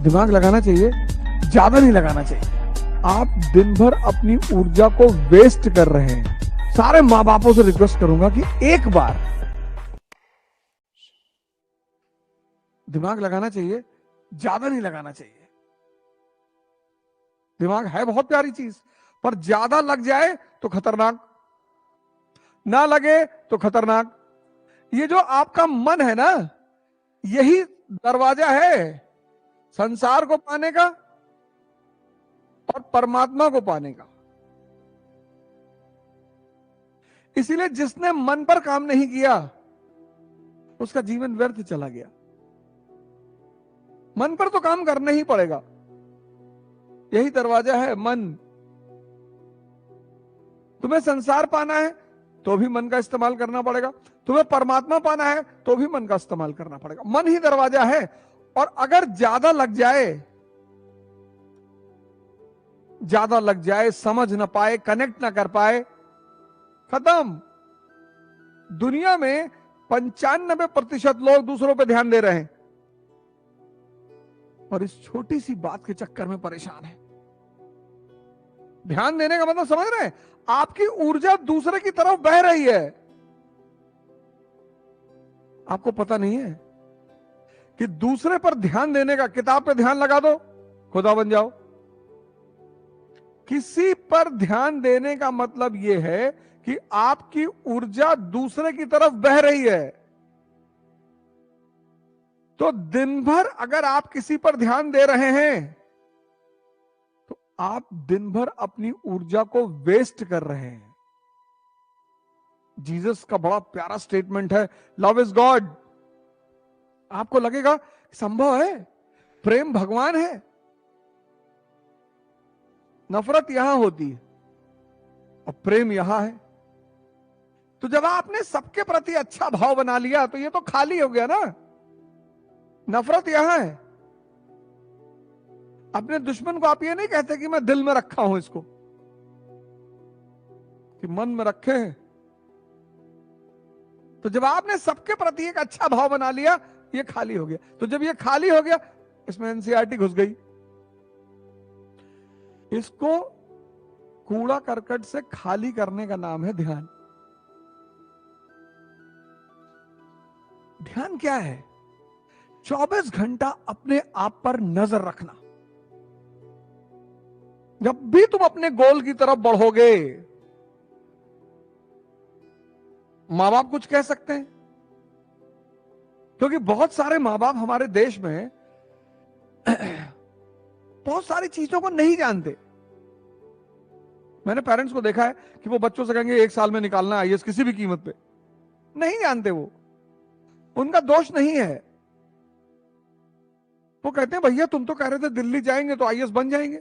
दिमाग लगाना चाहिए, ज्यादा नहीं लगाना चाहिए। आप दिन भर अपनी ऊर्जा को वेस्ट कर रहे हैं। सारे माँ बापों से रिक्वेस्ट करूंगा कि एक बार दिमाग लगाना चाहिए, ज्यादा नहीं लगाना चाहिए। दिमाग है बहुत प्यारी चीज, पर ज्यादा लग जाए तो खतरनाक, ना लगे तो खतरनाक। ये जो आपका मन है ना, यही दरवाजा है संसार को पाने का और परमात्मा को पाने का। इसीलिए जिसने मन पर काम नहीं किया उसका जीवन व्यर्थ चला गया। मन पर तो काम करना ही पड़ेगा, यही दरवाजा है मन। तुम्हें संसार पाना है तो भी मन का इस्तेमाल करना पड़ेगा, तुम्हें परमात्मा पाना है तो भी मन का इस्तेमाल करना पड़ेगा। मन ही दरवाजा है, और अगर ज्यादा लग जाए, समझ ना पाए, कनेक्ट ना कर पाए, खत्म। दुनिया में 95% लोग दूसरों पे ध्यान दे रहे हैं और इस छोटी सी बात के चक्कर में परेशान है। ध्यान देने का मतलब समझ रहे हैं? आपकी ऊर्जा दूसरे की तरफ बह रही है, आपको पता नहीं है कि दूसरे पर ध्यान देने का, किताब पे ध्यान लगा दो खुदा बन जाओ। किसी पर ध्यान देने का मतलब यह है कि आपकी ऊर्जा दूसरे की तरफ बह रही है। तो दिन भर अगर आप किसी पर ध्यान दे रहे हैं तो आप दिन भर अपनी ऊर्जा को वेस्ट कर रहे हैं। जीसस का बड़ा प्यारा स्टेटमेंट है, लव इज गॉड। आपको लगेगा संभव है? प्रेम भगवान है। नफरत यहां होती है और प्रेम यहां है। तो जब आपने सबके प्रति अच्छा भाव बना लिया तो ये तो खाली हो गया ना। नफरत यहां है। अपने दुश्मन को आप ये नहीं कहते कि मैं दिल में रखा हूं इसको, कि मन में रखे हैं। तो जब आपने सबके प्रति एक अच्छा भाव बना लिया, ये खाली हो गया। तो जब ये खाली हो गया, इसमें एनसीईआरटी घुस गई। इसको कूड़ा करकट से खाली करने का नाम है ध्यान। ध्यान क्या है? 24 घंटा अपने आप पर नजर रखना। जब भी तुम अपने गोल की तरफ बढ़ोगे, मां बाप कुछ कह सकते हैं, क्योंकि बहुत सारे मां बाप हमारे देश में बहुत सारी चीजों को नहीं जानते। मैंने पेरेंट्स को देखा है कि वो बच्चों से कहेंगे 1 साल में निकालना आईएएस किसी भी कीमत पे। नहीं जानते, वो उनका दोष नहीं है। वो कहते हैं भैया तुम तो कह रहे थे दिल्ली जाएंगे तो आईएएस बन जाएंगे,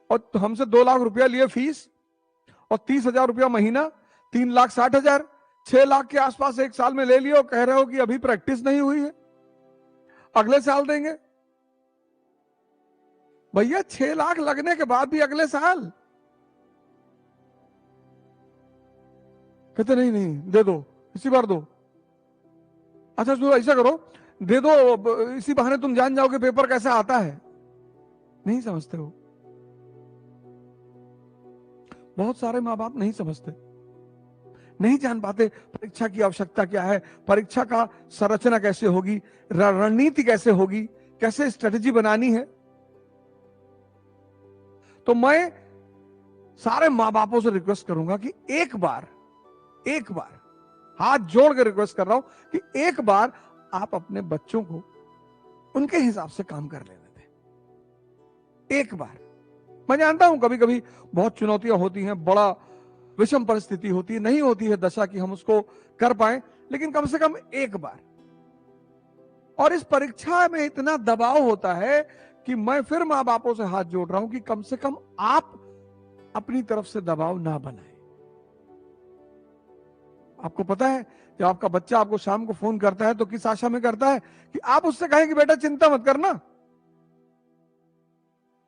और हमसे 2 लाख रुपया लिए फीस और 30,000 रुपया महीना, 3,60,000, 6 लाख के आसपास 1 साल में ले लियो, और कह रहे हो कि अभी प्रैक्टिस नहीं हुई है, अगले साल देंगे। भैया 6 लाख लगने के बाद भी अगले साल कहते नहीं नहीं दे दो, इसी बार दो। अच्छा तो ऐसा करो, दे दो, इसी बहाने तुम जान जाओगे पेपर कैसा आता है। नहीं समझते हो। बहुत सारे माँ बाप नहीं समझते, नहीं जान पाते परीक्षा की आवश्यकता क्या है, परीक्षा का संरचना कैसे होगी, रणनीति कैसे होगी, कैसे स्ट्रेटेजी बनानी है। तो मैं सारे माँ बापों से रिक्वेस्ट करूंगा कि एक बार हाथ जोड़ के रिक्वेस्ट कर रहा हूं कि एक बार आप अपने बच्चों को उनके हिसाब से काम कर लेने दें। एक बार। मैं जानता हूं कभी कभी बहुत चुनौतियां होती हैं, बड़ा विषम परिस्थिति होती है, नहीं होती है दशा कि हम उसको कर पाए, लेकिन कम से कम एक बार। और इस परीक्षा में इतना दबाव होता है कि मैं फिर मां बापों से हाथ जोड़ रहा हूं कि कम से कम आप अपनी तरफ से दबाव ना बनाए। आपको पता है जब आपका बच्चा आपको शाम को फोन करता है तो किस आशा में करता है? कि आप उससे कहें कि बेटा चिंता मत करना।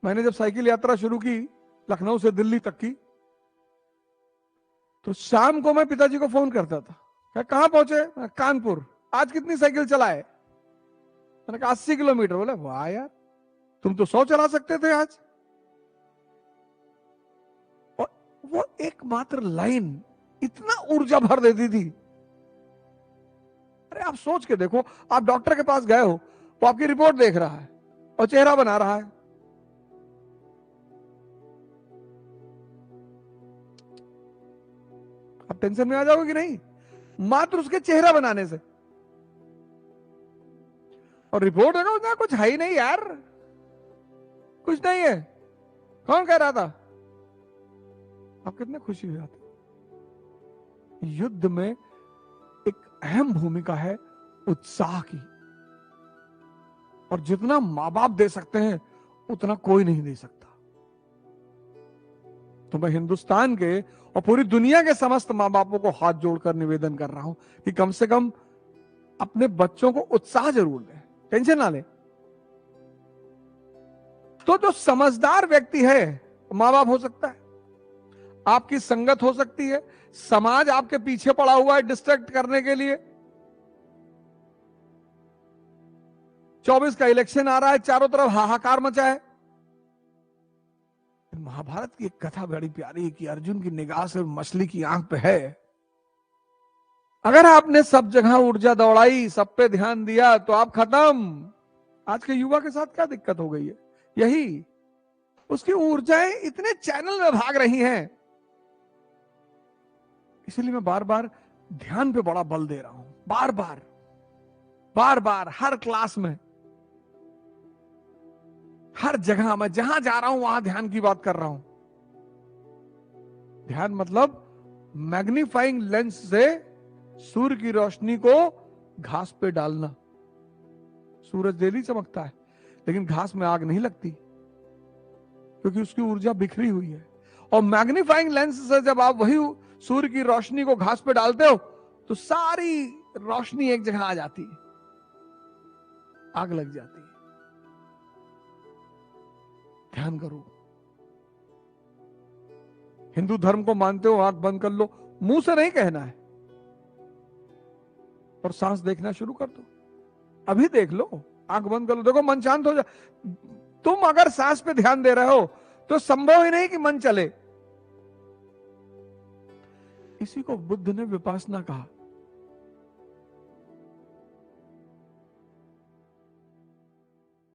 मैंने जब साइकिल यात्रा शुरू की लखनऊ से दिल्ली तक की, तो शाम को मैं पिताजी को फोन करता था, कहां पहुंचे? कानपुर। आज कितनी साइकिल चलाए? मैंने कहा 80 किलोमीटर। बोले वाह यार, तुम तो 100 चला सकते थे आज। और वो एकमात्र लाइन इतना ऊर्जा भर देती थी। अरे आप सोच के देखो, आप डॉक्टर के पास गए हो, वो आपकी रिपोर्ट देख रहा है और चेहरा बना रहा है। आप टेंशन में आ जाओगे कि नहीं, मात्र उसके चेहरा बनाने से। और रिपोर्ट देखो ना, कुछ है ही नहीं यार, कुछ नहीं है। कौन कह रहा था? आप कितने खुशी हो जाते। युद्ध में एक अहम भूमिका है उत्साह की, और जितना मां बाप दे सकते हैं उतना कोई नहीं दे सकता। तो मैं हिंदुस्तान के और पूरी दुनिया के समस्त मां बापों को हाथ जोड़कर निवेदन कर रहा हूं कि कम से कम अपने बच्चों को उत्साह जरूर दें, टेंशन ना लें। तो जो समझदार व्यक्ति है मां बाप हो सकता है, आपकी संगत हो सकती है, समाज आपके पीछे पड़ा हुआ है डिस्ट्रैक्ट करने के लिए। 24 का इलेक्शन आ रहा है, चारों तरफ हाहाकार मचा है। महाभारत की एक कथा बड़ी प्यारी है कि अर्जुन की निगाह से मछली की आंख पे है। अगर आपने सब जगह ऊर्जा दौड़ाई, सब पे ध्यान दिया, तो आप खत्म। आज के युवा के साथ क्या दिक्कत हो गई है? यही, उसकी ऊर्जाएं इतने चैनल में भाग रही हैं। इसलिए मैं बार बार ध्यान पे बड़ा बल दे रहा हूं, बार बार हर क्लास में, हर जगह मैं जहां जा रहा हूं वहां ध्यान की बात कर रहा हूं। ध्यान मतलब मैग्नीफाइंग लेंस से सूर्य की रोशनी को घास पे डालना। सूरज डेली चमकता है, लेकिन घास में आग नहीं लगती क्योंकि उसकी ऊर्जा बिखरी हुई है। और मैग्नीफाइंग लेंस से जब आप वही सूर्य की रोशनी को घास पे डालते हो तो सारी रोशनी एक जगह आ जाती है, आग लग जाती है। ध्यान करो। हिंदू धर्म को मानते हो, आंख बंद कर लो, मुंह से नहीं कहना है, और सांस देखना शुरू कर दो। अभी देख लो, आंख बंद कर लो, देखो मन शांत हो जा। तुम अगर सांस पे ध्यान दे रहे हो तो संभव ही नहीं कि मन चले। इसी को बुद्ध ने विपासना कहा।